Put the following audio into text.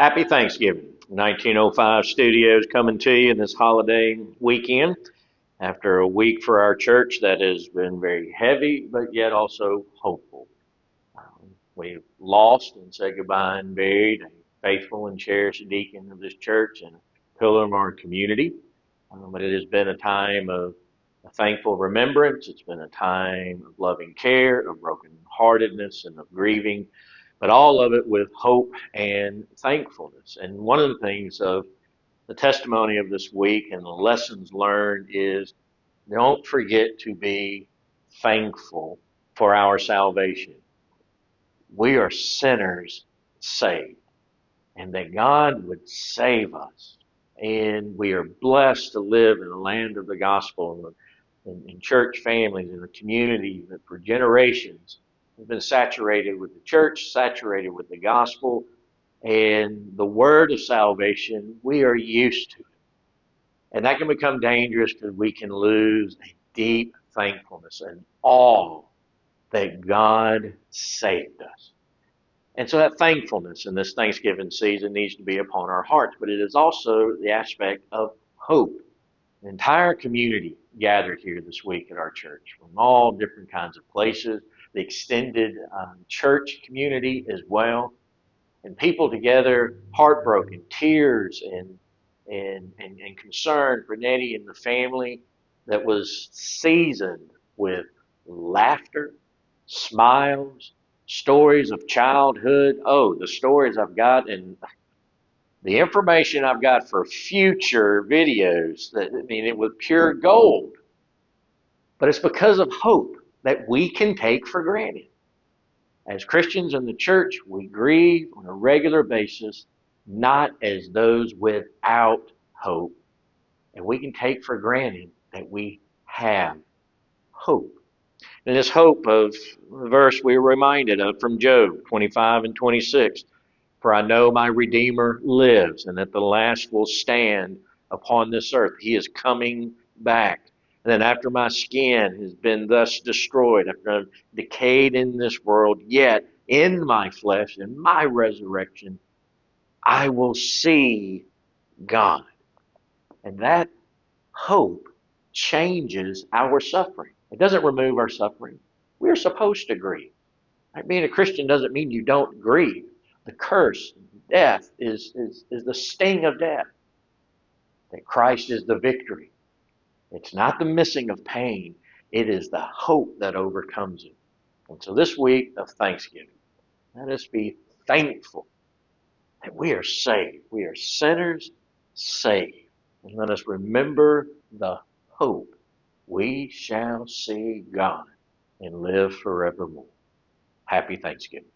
Happy Thanksgiving. 1905 Studios coming to you this holiday weekend after a week for our church that has been very heavy, but yet also hopeful. We lost and said goodbye and buried a faithful and cherished deacon of this church and a pillar of our community. But it has been a time of a thankful remembrance. It's been a time of loving care, of brokenheartedness, and of grieving, but all of it with hope and thankfulness. And one of the things of the testimony of this week and the lessons learned is don't forget to be thankful for our salvation. We are sinners saved, and that God would save us. And we are blessed to live in the land of the gospel and in church families in a community that for generations has been saturated with the church, saturated with the gospel, and the word of salvation. We are used to it. And that can become dangerous because we can lose a deep thankfulness and awe that God saved us. And so that thankfulness in this Thanksgiving season needs to be upon our hearts, but it is also the aspect of hope. The entire community gathered here this week at our church from all different kinds of places, the extended church community as well, and people together, heartbroken, tears and concern for Nettie and the family that was seasoned with laughter, smiles, stories of childhood. Oh, the stories I've got and the information I've got for future videos. It was pure gold. But it's because of hope that we can take for granted. As Christians in the church, we grieve on a regular basis, not as those without hope. And we can take for granted that we have hope. And this hope of the verse we were reminded of from Job 25 and 26. For I know my Redeemer lives, and that the last will stand upon this earth. He is coming back. And then after my skin has been thus destroyed, after I've decayed in this world, yet in my flesh, in my resurrection, I will see God. And that hope changes our suffering. It doesn't remove our suffering. We're supposed to grieve. Right? Being a Christian doesn't mean you don't grieve. The curse, death, is the sting of death. That Christ is the victory. It's not the missing of pain. It is the hope that overcomes it. And so this week of Thanksgiving, let us be thankful that we are saved. We are sinners saved. And let us remember the hope. We shall see God and live forevermore. Happy Thanksgiving.